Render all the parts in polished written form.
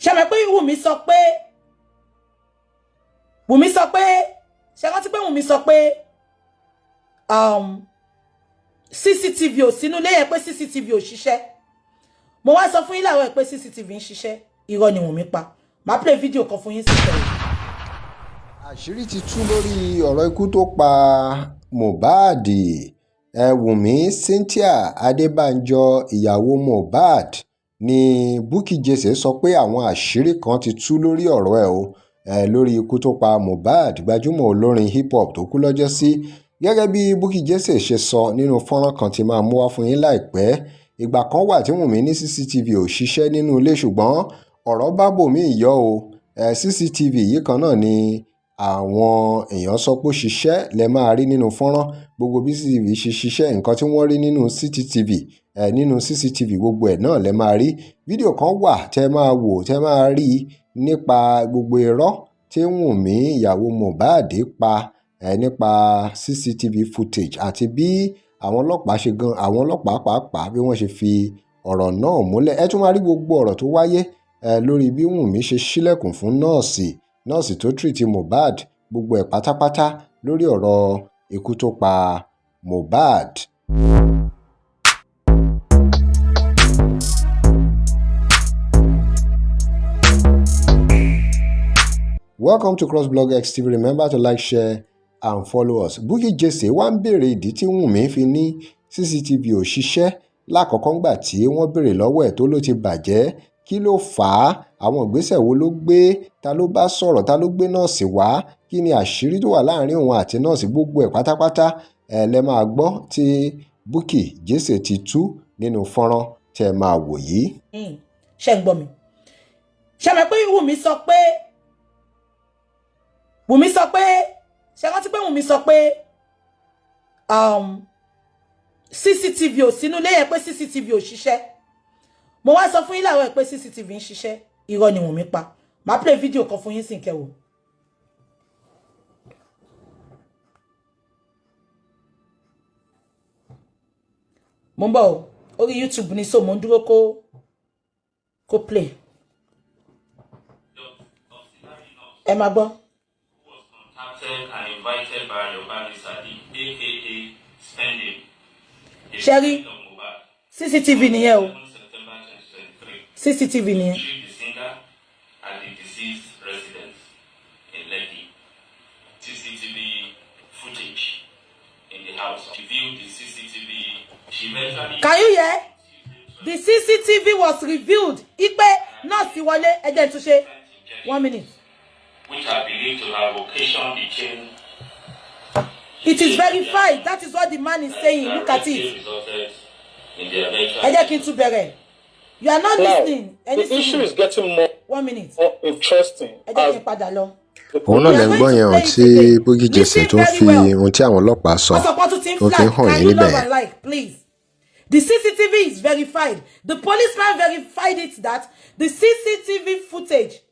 ṣé mọ̀ pé Wunmi sọ pé ṣé rántí pé Wunmi sọ pé CCTV ò sínú ilé yẹn pé CCTV ò ṣiṣẹ́. Mo wá sọ fún yín láwọ̀ pé CCTV ń ṣiṣẹ́. Irọ́ ni Wunmi pa. Màá play video kan fún yín sí tẹ̀lé. Àṣírí ti tú lórí ọ̀rọ̀ ikú tó pa Mohbad. Wunmi Cynthia Adébánjọ ìyàwó Mohbad ni Bukky Jesse sọ pé àwọn àṣírí kan ti tú lórí ọ̀rọ̀ ẹ̀ o lórí ikú tó pa Mohbad gbajúmọ̀ olórin hip hop tó kú lọ́jọ́ sí. Gẹ́gẹ́ bí Bukky Jesse ṣe sọ nínú fọ́nrán kan tí máa mú wá fún yín láìpẹ́, ìgbà kan wà tí Wunmi ní CCTV ò ṣiṣẹ́ nínú ilé ṣùgbọ́n ọ̀rọ̀ bá bòmíì yọ o. CCTV yìí kan náà ni àwọn èèyàn sọ pé ó ṣiṣẹ́ lẹ máa rí nínú fọ́nrán. Gbogbo bí CCTV ṣe ṣiṣẹ́ nǹkan tí wọ́n rí nínú CCTV gbogbo ẹ̀ náà lẹ máa rí. Fídíò kan wà tẹ́ máa wò tẹ́ máa rí nípa gbogbo irọ́ tí Wunmi ìyàwó Mohbad pa nípa CCTV footage àti bí àwọn ọlọ́pàá pàápàá bí wọ́n ṣe fi ọ̀rọ̀ náà múlẹ̀. Ẹ tún máa rí gbogbo ọ̀rọ̀ tó wáyé lórí bí Wunmi ṣe ṣílẹ̀kùn fún nọ́ọ̀sì tó tírìtì Mohbad, gbogbo ẹ̀ pátápátá lórí ọ̀rọ̀ ikú tó pa Mohbad. Welcome to crossblog XTV. Remember to like, share and follow us. Bukky Jesse wá ń béèrè ìdí tí Wunmi fi ní CCTV ò ṣiṣẹ́ lákọ̀ọ́kọ́ ńgbà tí wọ́n béèrè lọ́wọ́ ẹ̀ tó ló ti bàjẹ́. Kí ló fà á? Àwọn ìgbésẹ̀ wo ló gbé? Ta ló bá sọ̀rọ̀? Ta ló gbé nọ́ọ̀sì wá? Kí ni àṣírí tó wà láàrin òun àti nọ́ọ̀sì? Gbogbo ẹ̀ pátápátá lẹ máa gbọ́ tí Bukky Jesse ti tú nínú fọ́nrán tẹ́ máa wò yìí. Ṣé ń gbọ́ mi? Ṣé mọ̀ pé Wunmi sọ pé ṣé rántí pé Wunmi sọ pé CCTV ò sínú ilé yẹn pé CCTV ò ṣiṣẹ́. Mo wá sọ fún yín láwọ̀ pé CCTV ń ṣiṣẹ́. Irọ́ ni Wunmi pa. Màá play video kan fún yín sí kẹ́ wò. Mo ń bọ̀ o. Orí YouTube ni so mo ń dúró kó play. Ẹ máa gbọ́. And invited by your Sadi, aka Spending. Sherry, CCTV nìyẹn o. CCTV nìyẹn. The singer at the deceased residence in Lekki. CCTV footage in the house. She viewed the CCTV. She eventually. Can you hear? The CCTV was revealed. Ipe nọ́ọ̀sì wọlé ẹjẹ túnṣe. 1 minute. Which are believed to have occasioned the chain. It is verified. That is what the man is saying. Look at it. You are not listening. The issue is getting more 1 minute. Interesting. Òun náà lè ń gbọ́ yẹn ohun tí Bukky Jesse tó ń fi ohun tí àwọn ọlọ́pàá sọ tó fi hàn yín níbẹ̀. Please. The CCTV is verified. The policeman verified it that the CCTV footage.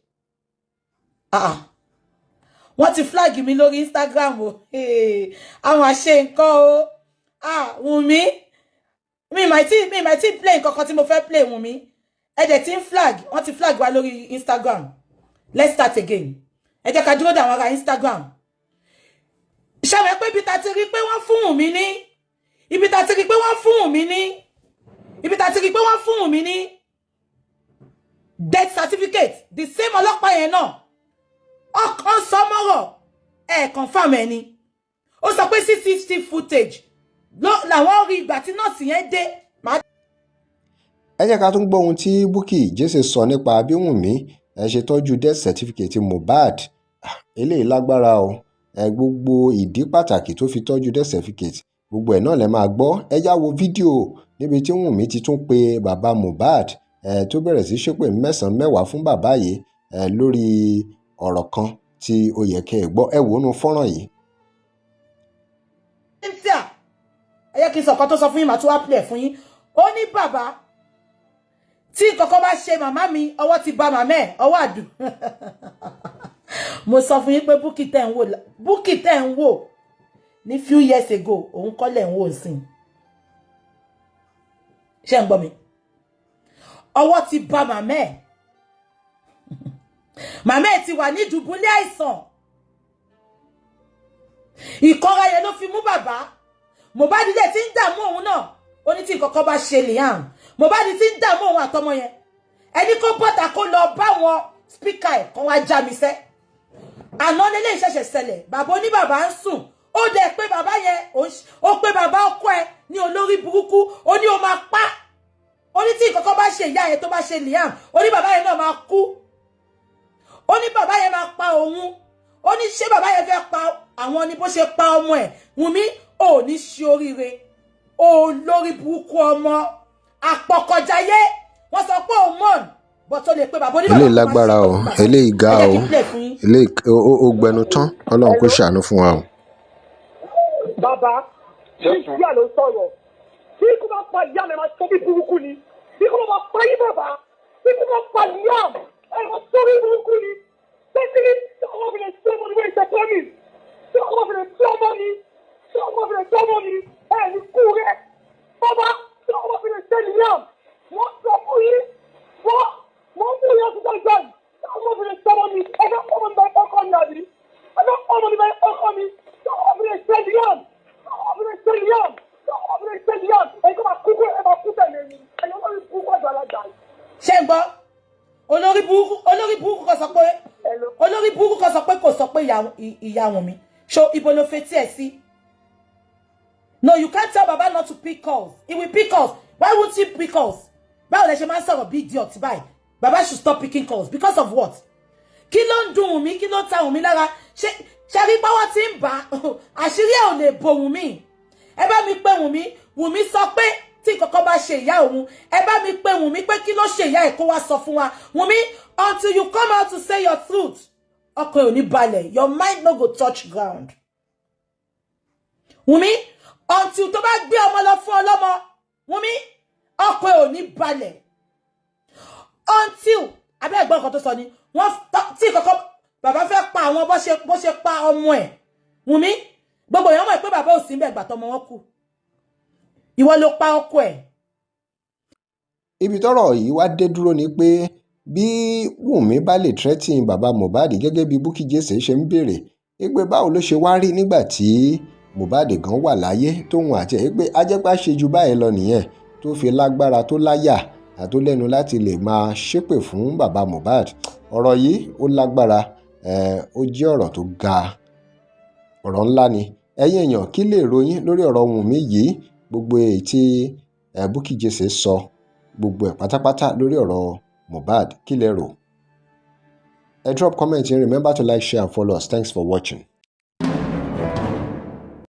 Wọ́n ti flag mi lórí Instagram o. Àwọn àṣẹ nǹkan o. Wunmi. Mi máa ti play nǹkan kan tí mo fẹ́ play Wunmi. Ẹ dẹ̀ ti ń flag. Wọ́n ti flag wa lórí Instagram. Let's start again. Ẹ jẹ́ ká dúró dà wọ́n ra Instagram. Ṣé wẹ́ pé ibi ta ti rí pé wọ́n fún Wunmi ní. Ibi ta ti rí pé wọ́n fún Wunmi ní. Death certificate. The same ọlọ́pàá yẹn náà. Ọkàn sọmọ́rọ̀ confirm ẹni. Ó sọ pé CCTV footage làwọn rí ìgbà tí nọ́ọ̀sì yẹn dé. Ẹ jẹ́ ká tún gbọ́ ohun tí Bukky Jesse sọ nípa bí Wunmi ṣe tọ́jú death certificate Mohbad. Eléyìí lágbára o. Gbogbo ìdí pàtàkì tó fi tọ́jú death certificate gbogbo ẹ̀ náà lẹ máa gbọ́. Ẹ já wo fídíò níbi tí Wunmi ti tún pe bàbá Mohbad tó bẹ̀rẹ̀ sí ṣépè mẹ́sàn-án mẹ́wàá fún bàbá yìí lórí ọ̀rọ̀ kan tí ó yẹ kẹ́ ẹ gbọ́. Ẹ wò ó nu fọ́nrán yìí. Ẹ yẹ kí n sọ kan tó sọ fún yín màá tún wá play fún yín. Ó ní bàbá tí kọ́kọ́ bá ṣe màmá mi ọwọ́ ti ba màmá ẹ̀ ọwọ́ àdù. Mo sọ fún yín pé Bukky tẹ́ ń wò ní few years ago òun kọ́ lẹ̀ ń wò sí. Ṣé ń gbọ́ mi? Ọwọ́ ti ba màmá ẹ̀. màmá ẹ̀ ti wà ní ìdùbúlẹ̀ àìsàn ìkọra yẹn ló fi mú bàbá Mohbad dẹ̀ ti ń dààmú òun náà ó ní tí nǹkan bá ṣe Liam Mohbad ti ń dààmú òun àtọmọ yẹn ẹni kó bọ́ta kó lọ bá wọn spíkà ẹ̀ kan wá já mi sẹ́ àná lélẹ́ ìṣẹ̀ṣẹ̀ ṣẹlẹ̀ bàbá oní bàbá ń sùn ó dẹ̀ pé bàbá yẹn ó pé bàbá ọkọ ẹ̀ ní olórí burúkú ó ní ó máa pa ó ní tí nǹkan bá ṣe ìyá yẹn tó bá ṣe Liam ó ní bàbá yẹn náà máa kú ó ní bàbá yẹn máa pa òun ó ní ṣé bàbá yẹn fẹ́ pa àwọn ni bó ṣe pa ọmọ ẹ̀ Wunmi ò ní ṣe oríire olórí burúkú ọmọ àpọ̀kọ̀jáyé wọ́n sọ pé òun mọ̀ bọ́ tó lè pé bàbá oníbàbá eléyìí lágbára o eléyìí ga o eléyìí ó gbẹnu tán Ọlọ́run kó ṣàánú fún wa o. Bàbá ìyá ló sọ̀rọ̀ bí kò bá pa ìyá mi máa tó bí burúkú ni bí kò bá pa yín bàbá bí kò bá pa ìyá ẹ máa tó bí burúkú ni bẹ́ẹ̀ni tí ọmọ fi lè tí ọmọ ni wọ́n ṣe tọ́ mi tí ọmọ fi lè tí ọmọ ni tí ọmọ fi lè tí ọmọ ni ẹ ní kú rẹ bàbá tí ọmọ fi lè tẹ́ Liam wọ́n sọ fún yín wọ́n mú ìyá tó dájú tí ọmọ fi lè tí ọmọ ni ẹgbẹ́ ọmọ mi bá ọkọ mi àbí ẹgbẹ́ ọmọ mi bá ọkọ mi tí ọmọ fi lè tẹ́ Liam ṣé ń gbọ́ olórí burúkú kan sọ pé kò sọ pé ìyá Wunmi ṣó ibo ló fetí ẹ̀ sí. No, you can't tell Baba not to pick calls. He will pick calls. Why would he pick calls? Báwo lẹ ṣe máa ń sọ̀rọ̀ bí idiot báyìí? Baba should stop picking calls because of what? Kí ló ń dùn Wunmi? Kí ló ń ta Wunmi lára? Ṣé rí pàwọ́ tí ń bà àṣírí ẹ̀ ò lè bo Wunmi. Ẹ bá mi pé Wunmi sọ pé tí kọ́kọ́ bá ṣe ìyá òun. Ẹ bá mi pé Wunmi pé kí ló ṣe ìyá ẹ̀ kó wá sọ fún wa. Wunmi, until you come out to say your truth, ọkàn ò ní balẹ̀. Your mind no go touch ground. Wunmi, until tó bá gbé ọmọ lọ fún ọlọ́mọ, Wunmi, ọkàn ò ní balẹ̀. Until abẹ́ ẹ̀gbọ́n kan tó sọ ni wọ́n tí kọ́kọ́ bàbá fẹ́ pa àwọn bó ṣe pa ọmọ ẹ̀. Wunmi, gbogbo èèyàn mọ̀ pé bàbá ò sí ńbẹ̀ ìgbà tọ́mọ wọn kú. Ìwọ ló pa ọkọ ẹ̀. Ibi tọ́rọ̀ yìí wá dé dúró ni pé bí Wunmi bá lè threaten bàbá Mohbad gẹ́gẹ́ bí Bukky Jesse ṣe ń béèrè pé báwo ló ṣe wá rí nígbà tí Mohbad gan wà láyé tóun àti ẹ̀ pé ajẹ́pá ṣe ju báyìí lọ nìyẹn tó fi lágbára tó láyà àtó lẹ́nu láti lè máa ṣépè fún bàbá Mohbad. Ọ̀rọ̀ yìí ó lágbára ó jẹ́ ọ̀rọ̀ tó ga ọ̀rọ̀ ńlá ni. Ẹ̀yin èèyàn kí lè ròyìn lórí ọ̀rọ̀ Wunmi yìí gbogbo èyí tí Bukky Jesse sọ gbogbo ẹ̀ pátápátá lórí ọ̀rọ̀ Mohbad kí lẹ rò? Drop comment and remember to like, share and follow us. Thanks for watching.